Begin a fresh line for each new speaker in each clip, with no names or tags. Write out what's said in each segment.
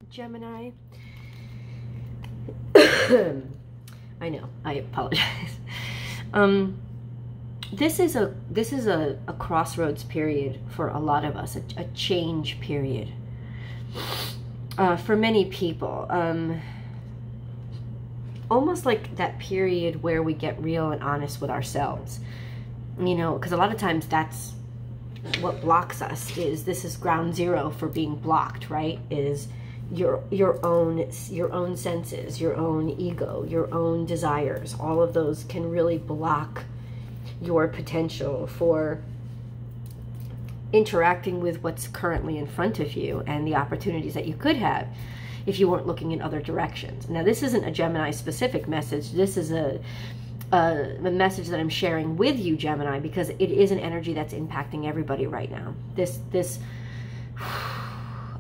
Gemini. I know, I apologize. This is a crossroads period for a lot of us, a change period. For many people, almost like that period where we get real and honest with ourselves, you know, because a lot of times that's what blocks us. This is ground zero for being blocked, right? Is your own senses, your own ego, your own desires. All of those can really block your potential for interacting with what's currently in front of you and the opportunities that you could have if you weren't looking in other directions. Now, this isn't a Gemini specific message. This is a message that I'm sharing with you, Gemini, because it is an energy that's impacting everybody right now. This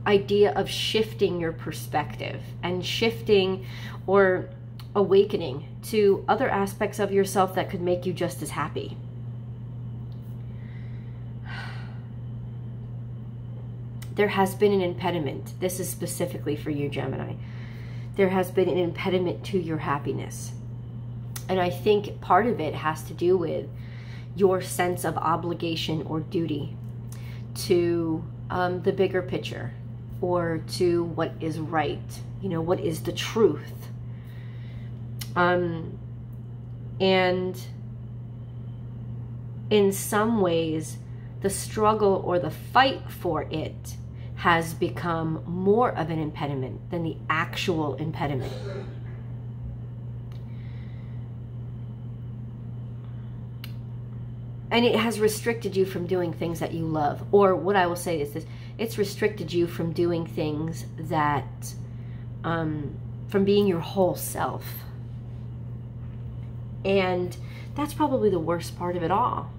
idea of shifting your perspective and shifting or awakening to other aspects of yourself that could make you just as happy. There has been an impediment. This is specifically for you, Gemini. There has been an impediment to your happiness. And I think part of it has to do with your sense of obligation or duty to the bigger picture, or to what is right, you know, what is the truth. And in some ways, the struggle or the fight for it has become more of an impediment than the actual impediment. And it has restricted you from doing things that you love. Or what I will say is this: it's restricted you from doing things that, from being your whole self. And that's probably the worst part of it all.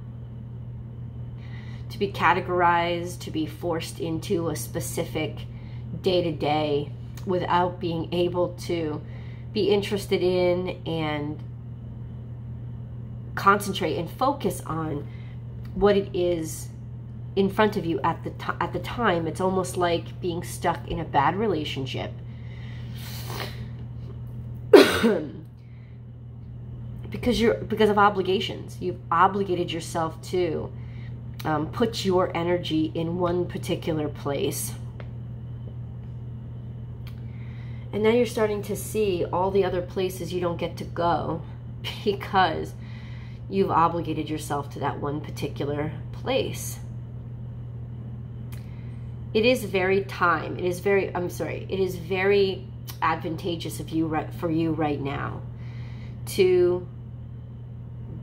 To be categorized, to be forced into a specific day-to-day without being able to be interested in and concentrate and focus on what it is in front of you at the time. It's almost like being stuck in a bad relationship because of obligations. You've obligated yourself to put your energy in one particular place, and now you're starting to see all the other places you don't get to go because you've obligated yourself to that one particular place. It is very advantageous for you right now to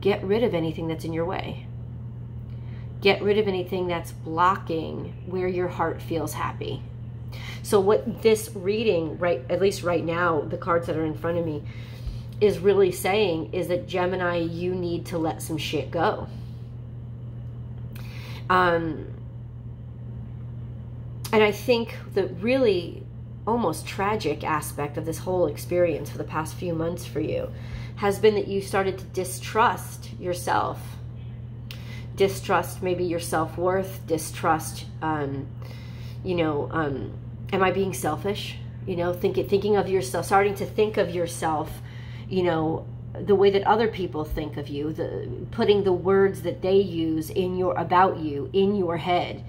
get rid of anything that's in your way. Get rid of anything that's blocking where your heart feels happy. So what this reading, at least right now, the cards that are in front of me, is really saying is that, Gemini, you need to let some shit go. And I think the really almost tragic aspect of this whole experience for the past few months for you has been that you started to distrust yourself. Distrust maybe your self-worth, distrust, am I being selfish? You know, thinking of yourself, starting to think of yourself, you know, the way that other people think of you, putting the words that they use about you in your head,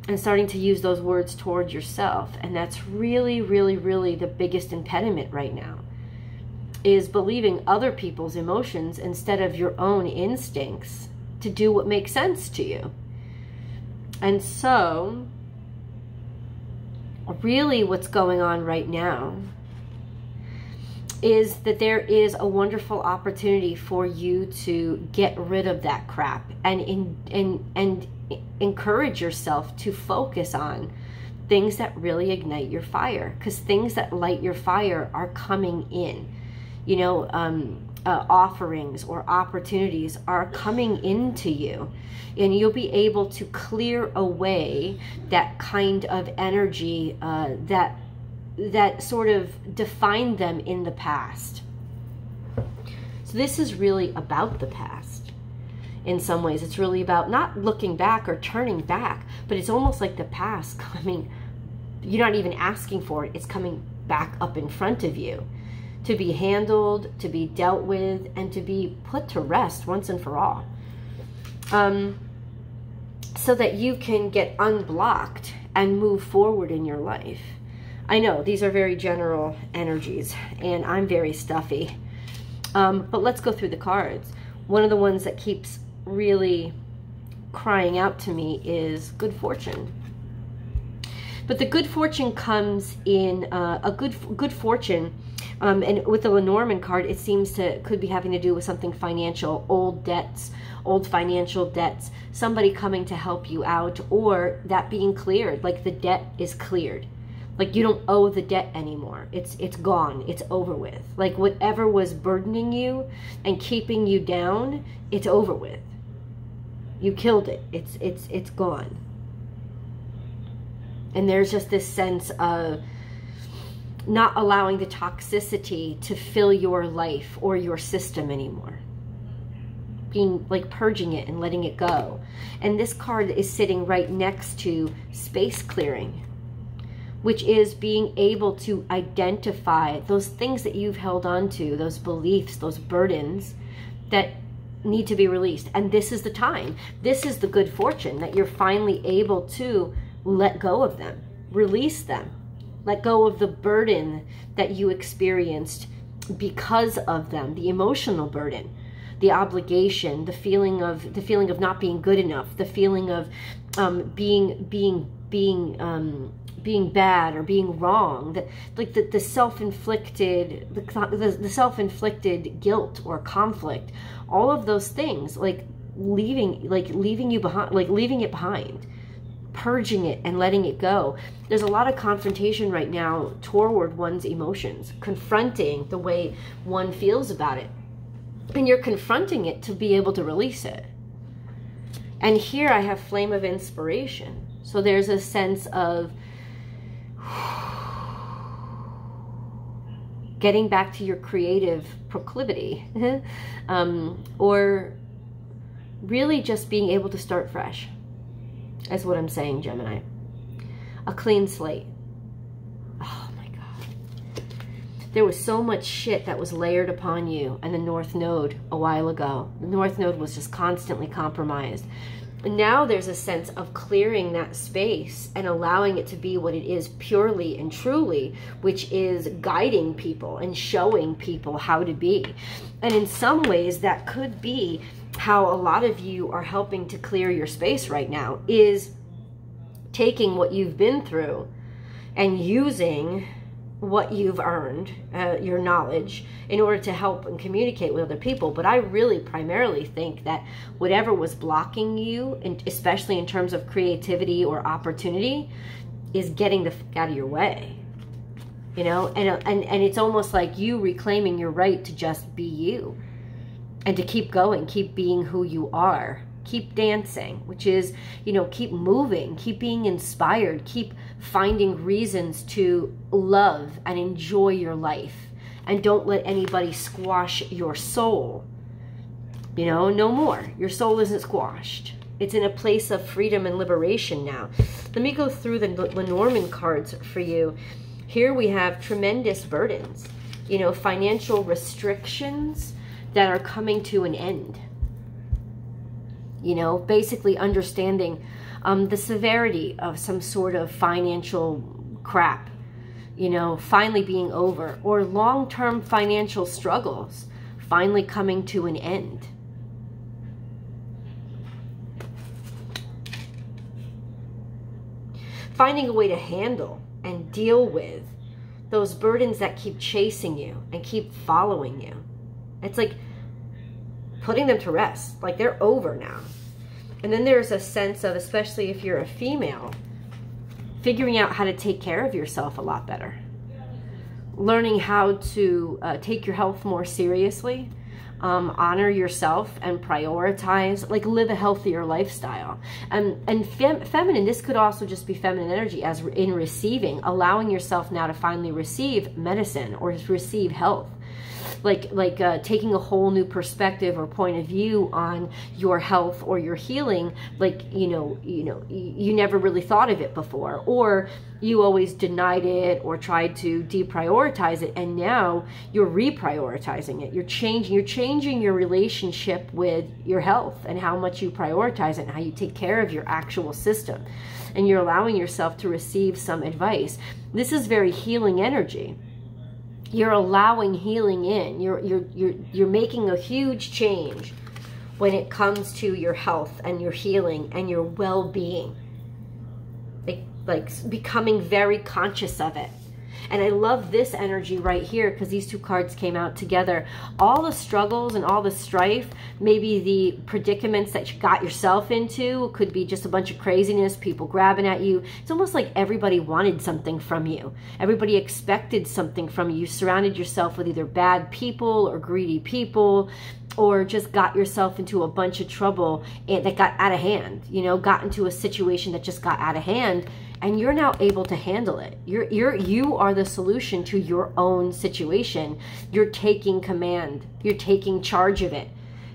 and starting to use those words towards yourself. And that's really, really, really the biggest impediment right now, is believing other people's emotions instead of your own instincts to do what makes sense to you. And so really what's going on right now is that there is a wonderful opportunity for you to get rid of that crap and encourage yourself to focus on things that really ignite your fire, because things that light your fire are coming in. You know, offerings or opportunities are coming into you, and you'll be able to clear away that kind of energy that sort of defined them in the past. So this is really about the past. In some ways, it's really about not looking back or turning back, but it's almost like the past coming You're not even asking for it. It's coming back up in front of you to be handled, to be dealt with, and to be put to rest once and for all. So that you can get unblocked and move forward in your life. I know these are very general energies, and I'm very stuffy. But let's go through the cards. One of the ones that keeps really crying out to me is good fortune. But the good fortune comes in a good fortune, and with the Lenormand card, it seems to could be having to do with something financial, old debts, old financial debts, somebody coming to help you out, or that being cleared, like the debt is cleared. Like you don't owe the debt anymore. It's gone. It's over with. Like whatever was burdening you and keeping you down, it's over with. You killed it. It's gone. And there's just this sense of not allowing the toxicity to fill your life or your system anymore. Being like purging it and letting it go. And this card is sitting right next to space clearing, which is being able to identify those things that you've held on to, those beliefs, those burdens that need to be released. And this is the time. This is the good fortune that you're finally able to let go of them, release them, let go of the burden that you experienced because of them, the emotional burden, the obligation, the feeling of not being good enough, the feeling of being bad or being wrong, like the self-inflicted, the self-inflicted guilt or conflict, all of those things, like leaving you behind, like leaving it behind, purging it and letting it go. There's a lot of confrontation right now toward one's emotions, confronting the way one feels about it. And you're confronting it to be able to release it. And here I have flame of inspiration. So there's a sense of getting back to your creative proclivity, or really just being able to start fresh. That's what I'm saying, Gemini. A clean slate. Oh my God. There was so much shit that was layered upon you and the North Node a while ago. The North Node was just constantly compromised. And now there's a sense of clearing that space and allowing it to be what it is purely and truly, which is guiding people and showing people how to be. And in some ways that could be how a lot of you are helping to clear your space right now, is taking what you've been through and using what you've earned, your knowledge, in order to help and communicate with other people. But I really primarily think that whatever was blocking you, and especially in terms of creativity or opportunity, is getting the fuck out of your way. You know, and it's almost like you reclaiming your right to just be you. And to keep going, keep being who you are, keep dancing, which is, you know, keep moving, keep being inspired, keep finding reasons to love and enjoy your life. And don't let anybody squash your soul. You know, no more. Your soul isn't squashed. It's in a place of freedom and liberation now. Let me go through the Lenormand cards for you. Here we have tremendous burdens, you know, financial restrictions that are coming to an end. You know, basically understanding the severity of some sort of financial crap, you know, finally being over, or long-term financial struggles finally coming to an end. Finding a way to handle and deal with those burdens that keep chasing you and keep following you. It's like putting them to rest, like they're over now. And then there's a sense of, especially if you're a female, figuring out how to take care of yourself a lot better. Learning how to take your health more seriously, honor yourself and prioritize, like live a healthier lifestyle. And feminine, this could also just be feminine energy, as in receiving, allowing yourself now to finally receive medicine or receive health. taking a whole new perspective or point of view on your health or your healing, like, you never really thought of it before, or you always denied it or tried to deprioritize it, and now you're reprioritizing it. You're changing your relationship with your health and how much you prioritize it and how you take care of your actual system. And you're allowing yourself to receive some advice. This is very healing energy. You're allowing healing in. You're making a huge change when it comes to your health and your healing and your well-being. Like becoming very conscious of it. And I love this energy right here because these two cards came out together. All the struggles and all the strife, maybe the predicaments that you got yourself into, could be just a bunch of craziness, people grabbing at you. It's almost like everybody wanted something from you. Everybody expected something from you. You surrounded yourself with either bad people or greedy people, or just got yourself into a bunch of trouble that got out of hand, got into a situation that just got out of hand. And you're now able to handle it. You are the solution to your own situation. You're taking command. You're taking charge of it.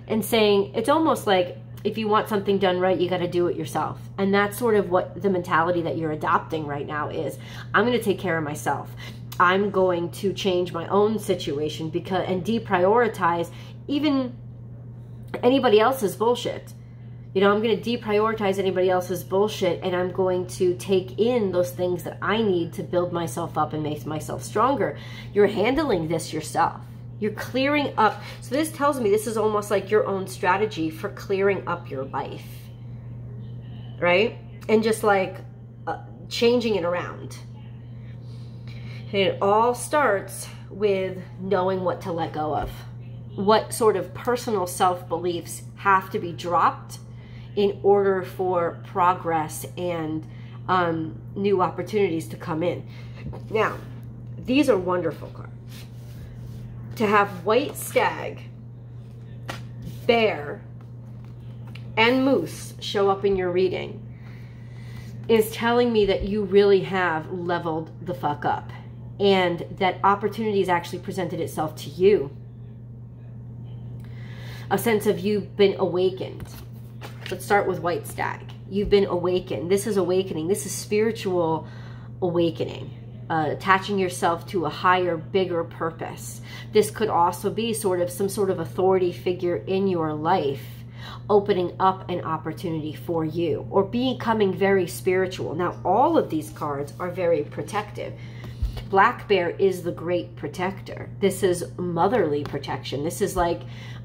And saying, it's almost like if you want something done right, you got to do it yourself. And that's sort of what the mentality that you're adopting right now is. I'm going to take care of myself. I'm going to change my own situation and deprioritize even anybody else's bullshit. I'm going to deprioritize anybody else's bullshit, and I'm going to take in those things that I need to build myself up and make myself stronger. You're handling this yourself. You're clearing up. So this tells me this is almost like your own strategy for clearing up your life, right? And just like changing it around. And it all starts with knowing what to let go of. What sort of personal self-beliefs have to be dropped in order for progress and new opportunities to come in. Now, these are wonderful cards. To have white stag, bear, and moose show up in your reading is telling me that you really have leveled the fuck up, and that opportunities actually presented itself to you. A sense of you've been awakened. Let's start with white stag. You've been awakened. This is awakening. This is spiritual awakening. Attaching yourself to a higher, bigger purpose. This could also be some sort of authority figure in your life opening up an opportunity for you, or becoming very spiritual. Now, all of these cards are very protective. Black bear is the great protector. This is motherly protection. This is like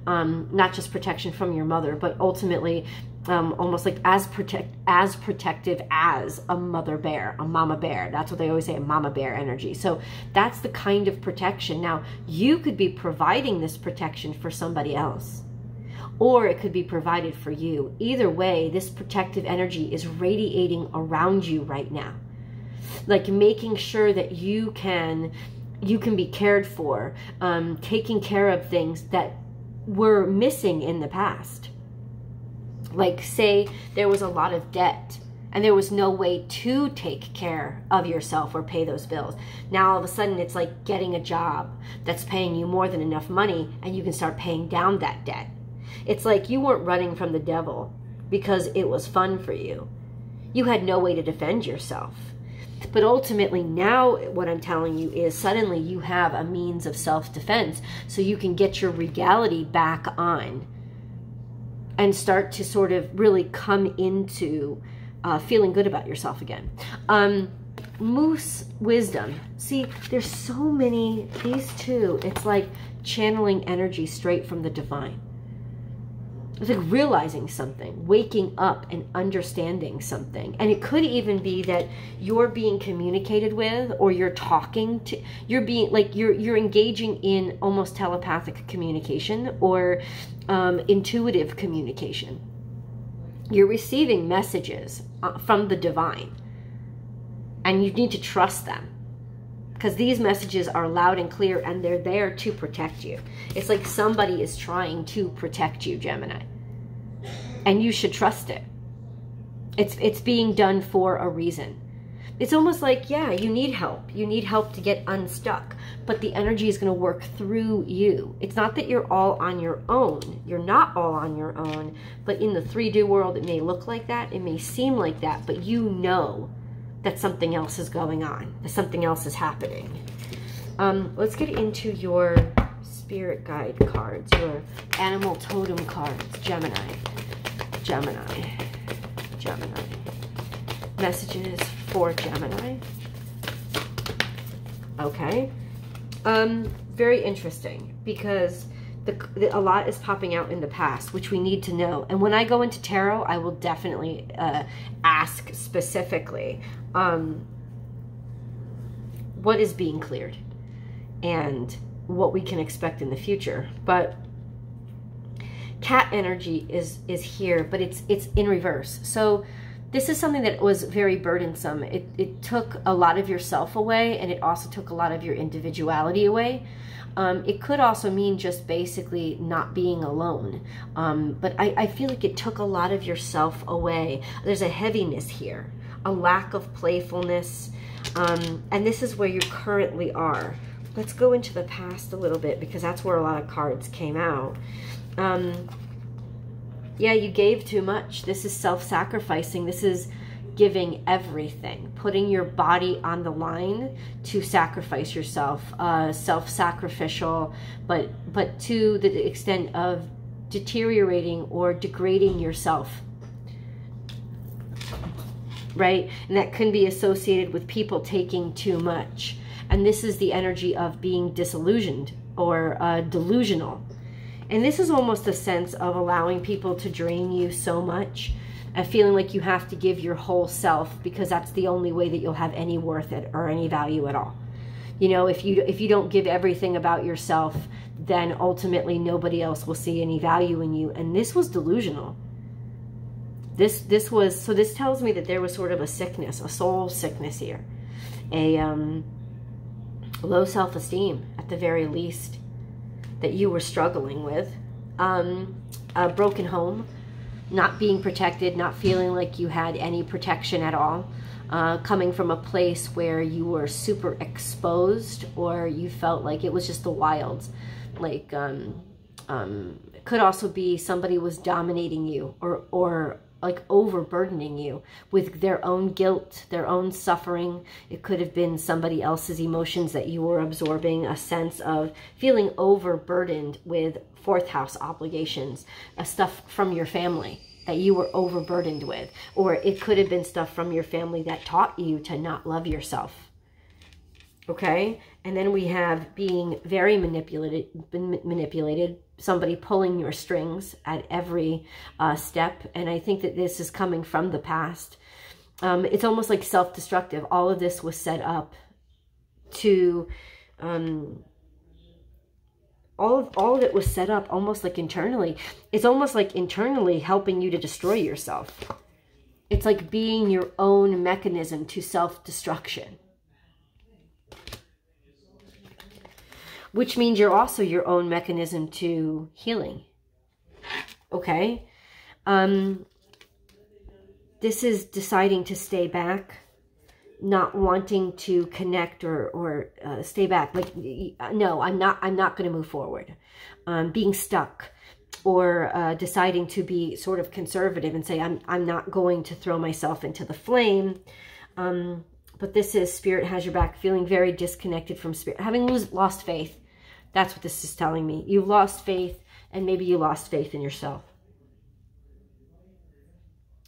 not just protection from your mother, but ultimately almost like as protective as a mother bear, a mama bear. That's what they always say, a mama bear energy. So that's the kind of protection. Now, you could be providing this protection for somebody else, or it could be provided for you. Either way, this protective energy is radiating around you right now. Like making sure that you can be cared for, taking care of things that were missing in the past. Like say there was a lot of debt and there was no way to take care of yourself or pay those bills. Now all of a sudden it's like getting a job that's paying you more than enough money, and you can start paying down that debt. It's like you weren't running from the devil because it was fun for you. You had no way to defend yourself. But ultimately now what I'm telling you is suddenly you have a means of self-defense, so you can get your regality back on and start to sort of really come into feeling good about yourself again. Moose wisdom. See, there's so many, these two, it's like channeling energy straight from the divine. It's like realizing something, waking up and understanding something. And it could even be that you're being communicated with, or you're talking to, you're being like, you're engaging in almost telepathic communication or intuitive communication. You're receiving messages from the divine, and you need to trust them, because these messages are loud and clear, and they're there to protect you. It's like somebody is trying to protect you, Gemini. And you should trust it. It's being done for a reason. It's almost like, yeah, you need help. You need help to get unstuck, but the energy is going to work through you. It's not that you're all on your own. You're not all on your own, but in the 3D world, it may look like that. It may seem like that, but you know that something else is going on, that something else is happening. Let's get into your spirit guide cards, your animal totem cards. Gemini, Gemini, Gemini. Messages for Gemini. Okay. Very interesting, because a lot is popping out in the past, which we need to know. And when I go into tarot, I will definitely ask specifically what is being cleared and what we can expect in the future. But cat energy is here, but it's in reverse. So this is something that was very burdensome. It took a lot of yourself away, and it also took a lot of your individuality away. It could also mean just basically not being alone. But I feel like it took a lot of yourself away. There's a heaviness here, a lack of playfulness. And this is where you currently are. Let's go into the past a little bit, because that's where a lot of cards came out. Yeah, you gave too much. This is self-sacrificing. This is giving everything, putting your body on the line to sacrifice yourself, self-sacrificial, but to the extent of deteriorating or degrading yourself, right? And that can be associated with people taking too much. And this is the energy of being disillusioned or delusional. And this is almost a sense of allowing people to drain you so much, and feeling like you have to give your whole self, because that's the only way that you'll have any worth or any value at all. You know, if you don't give everything about yourself, then ultimately nobody else will see any value in you. And this was delusional. This tells me that there was sort of a sickness, a soul sickness here, a low self-esteem at the very least, that you were struggling with, a broken home, not being protected, not feeling like you had any protection at all, coming from a place where you were super exposed, or you felt like it was just the wilds. Like, it could also be somebody was dominating you, or like overburdening you with their own guilt, their own suffering. It could have been somebody else's emotions that you were absorbing, a sense of feeling overburdened with fourth house obligations, stuff from your family that you were overburdened with. Or it could have been stuff from your family that taught you to not love yourself. Okay? And then we have being very manipulated, somebody pulling your strings at every step. And I think that this is coming from the past. It's almost like self-destructive. All of this was set up to, all of it was set up almost like internally. It's almost like internally helping you to destroy yourself. It's like being your own mechanism to self-destruction. Which means you're also your own mechanism to healing. Okay? This is deciding to stay back, not wanting to connect or stay back. Like, no, I'm not going to move forward. Being stuck, or deciding to be sort of conservative and say, I'm not going to throw myself into the flame. But this is spirit has your back, feeling very disconnected from spirit, having lost faith. That's what this is telling me. You lost faith, and maybe you lost faith in yourself.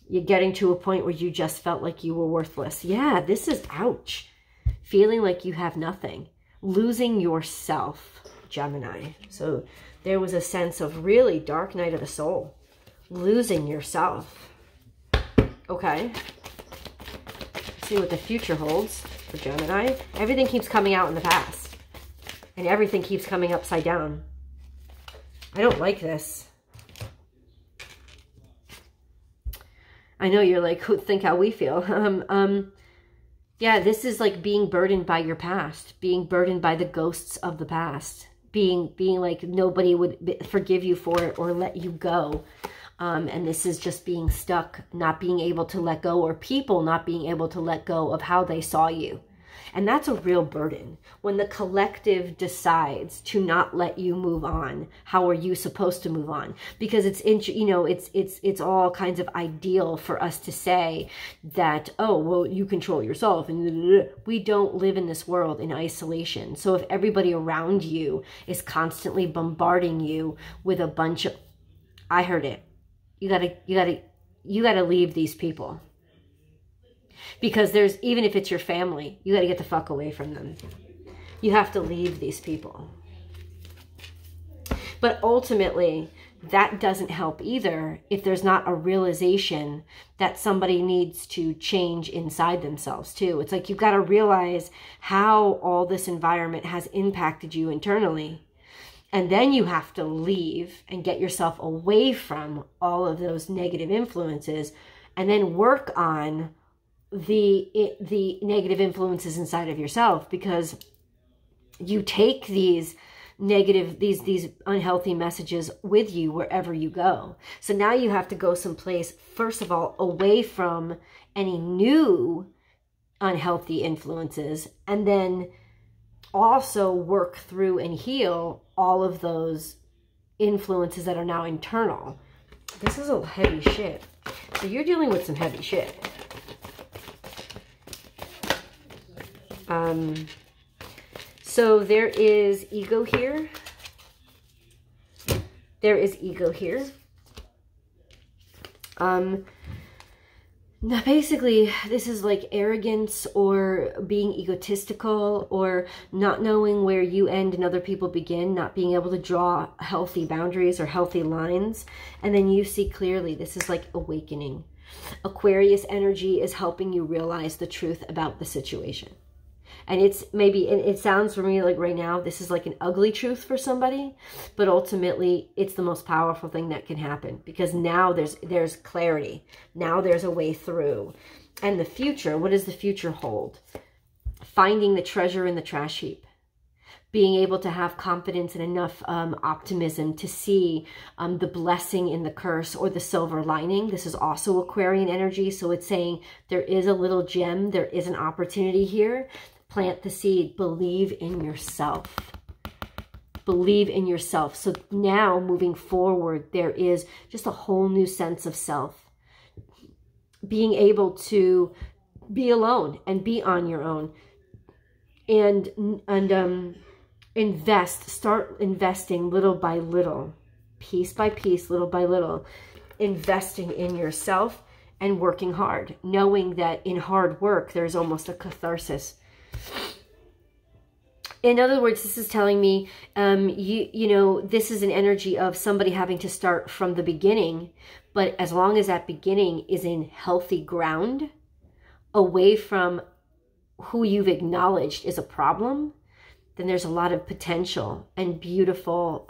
You're getting to a point where you just felt like you were worthless. Yeah, this is ouch. Feeling like you have nothing. Losing yourself, Gemini. So there was a sense of really dark night of the soul. Losing yourself. Okay. Let's see what the future holds for Gemini. Everything keeps coming out in the past. And everything keeps coming upside down. I don't like this. I know you're like, think how we feel. Yeah, this is like being burdened by your past. Being burdened by the ghosts of the past. Being like nobody would forgive you for it or let you go. And this is just being stuck, not being able to let go, or people not being able to let go of how they saw you. And that's a real burden. When the collective decides to not let you move on, how are you supposed to move on? Because it's all kinds of ideal for us to say that, oh, well, you control yourself. And we don't live in this world in isolation. So if everybody around you is constantly bombarding you with a bunch of, I heard it. You gotta leave these people. Because there's, even if it's your family, you got to get the fuck away from them. You have to leave these people. But ultimately, that doesn't help either if there's not a realization that somebody needs to change inside themselves too. It's like you've got to realize how all this environment has impacted you internally. And then you have to leave and get yourself away from all of those negative influences, and then work on the negative influences inside of yourself, because you take these negative, these unhealthy messages with you wherever you go. So now you have to go someplace, first of all, away from any new unhealthy influences, and then also work through and heal all of those influences that are now internal. This is a heavy shit. So you're dealing with some heavy shit. So there is ego here. There is ego here. Now basically, this is like arrogance, or being egotistical, or not knowing where you end and other people begin, not being able to draw healthy boundaries or healthy lines. And then you see clearly, this is like awakening. Aquarius energy is helping you realize the truth about the situation. And it's maybe, it sounds for me like right now, this is like an ugly truth for somebody, but ultimately it's the most powerful thing that can happen, because now there's clarity. Now there's a way through. And the future, what does the future hold? Finding the treasure in the trash heap. Being able to have confidence and enough optimism to see the blessing in the curse, or the silver lining. This is also Aquarian energy. So it's saying there is a little gem. There is an opportunity here. Plant the seed. Believe in yourself. Believe in yourself. So now moving forward, there is just a whole new sense of self. Being able to be alone and be on your own. And invest, start investing little by little, piece by piece, little by little, investing in yourself and working hard, knowing that in hard work, there's almost a catharsis. In other words, this is telling me, you know, this is an energy of somebody having to start from the beginning, but as long as that beginning is in healthy ground, away from who you've acknowledged is a problem, then there's a lot of potential and beautiful,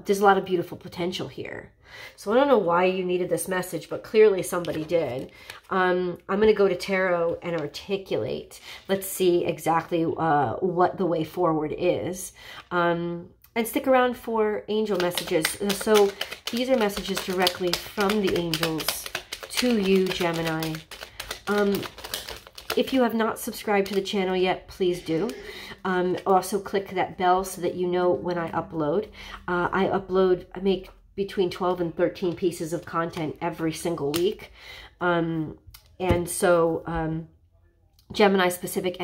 there's a lot of beautiful potential here. So I don't know why you needed this message, but clearly somebody did. I'm going to go to tarot and articulate. Let's see exactly what the way forward is. And stick around for angel messages. So these are messages directly from the angels to you, Gemini. If you have not subscribed to the channel yet, please do. Also click that bell so that you know when I upload. I make between 12 and 13 pieces of content every single week. And so Gemini specific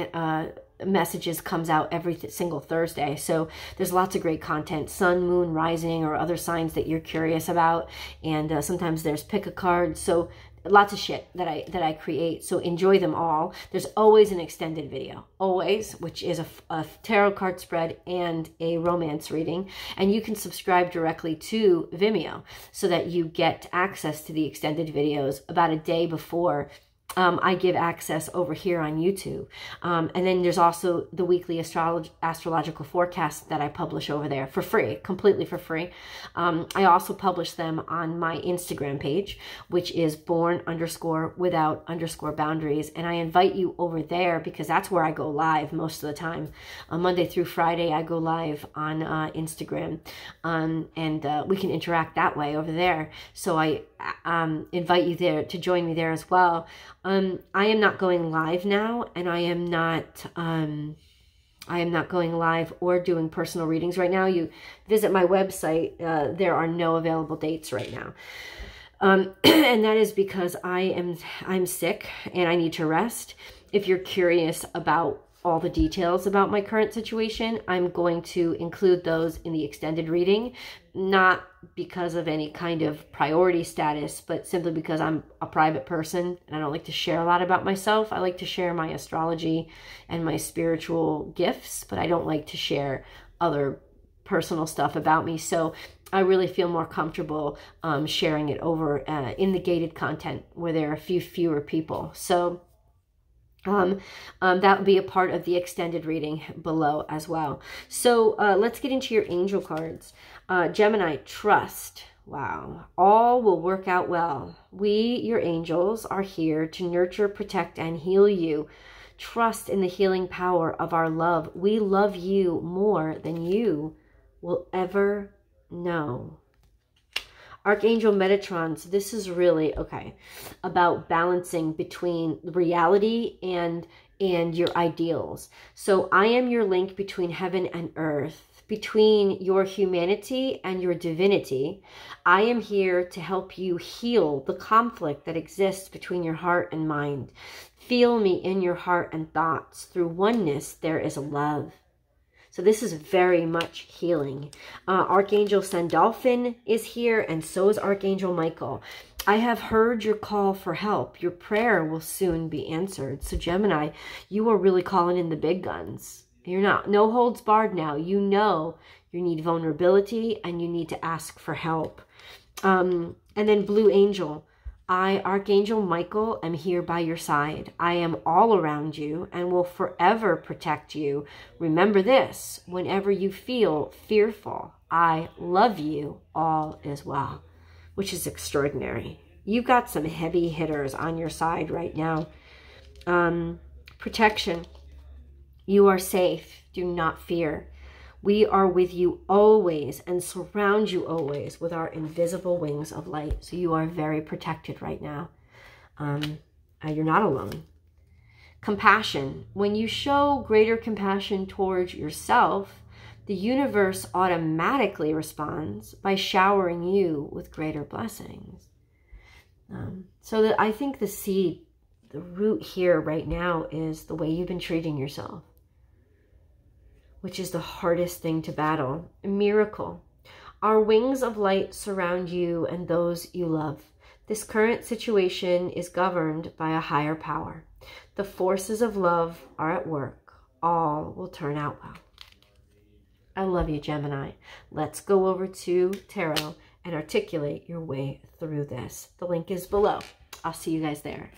messages comes out every single Thursday. So there's lots of great content, sun, moon, rising, or other signs that you're curious about. And sometimes there's pick a card. So lots of shit that I create. So enjoy them all. There's always an extended video, always, which is a tarot card spread and a romance reading. And you can subscribe directly to Vimeo so that you get access to the extended videos about a day before I give access over here on YouTube. And then there's also the weekly astrological forecasts that I publish over there for free, completely for free. I also publish them on my Instagram page, which is born_without_boundaries. And I invite you over there because that's where I go live most of the time. Monday through Friday, I go live on Instagram. And we can interact that way over there. So I invite you there to join me there as well. I am not going live now, and I am not going live or doing personal readings right now. You visit my website, there are no available dates right now. And that is because I'm sick and I need to rest. If you're curious about all the details about my current situation, I'm going to include those in the extended reading, not because of any kind of priority status, but simply because I'm a private person and I don't like to share a lot about myself. I like to share my astrology and my spiritual gifts, but I don't like to share other personal stuff about me. So I really feel more comfortable sharing it over in the gated content where there are a few fewer people. So that would be a part of the extended reading below as well. So let's get into your angel cards. Gemini, trust. Wow. All will work out well. We, your angels, are here to nurture, protect, and heal you. Trust in the healing power of our love. We love you more than you will ever know. Archangel Metatron, so this is really, okay, about balancing between reality and your ideals. So I am your link between heaven and earth, between your humanity and your divinity. I am here to help you heal the conflict that exists between your heart and mind. Feel me in your heart and thoughts. Through oneness, there is love. So this is very much healing. Archangel Sandalphon is here, and so is Archangel Michael. I have heard your call for help. Your prayer will soon be answered. So Gemini, you are really calling in the big guns. You're not, no holds barred now. You know you need vulnerability and you need to ask for help. And then Blue Angel. I, Archangel Michael, am here by your side. I am all around you and will forever protect you. Remember this, whenever you feel fearful, I love you, all is well, which is extraordinary. You've got some heavy hitters on your side right now. Protection. You are safe. Do not fear. We are with you always and surround you always with our invisible wings of light. So you are very protected right now. You're not alone. Compassion. When you show greater compassion towards yourself, the universe automatically responds by showering you with greater blessings. So that I think the seed, the root here right now is the way you've been treating yourself, which is the hardest thing to battle. A miracle. Our wings of light surround you and those you love. This current situation is governed by a higher power. The forces of love are at work. All will turn out well. I love you, Gemini. Let's go over to Tarot and articulate your way through this. The link is below. I'll see you guys there.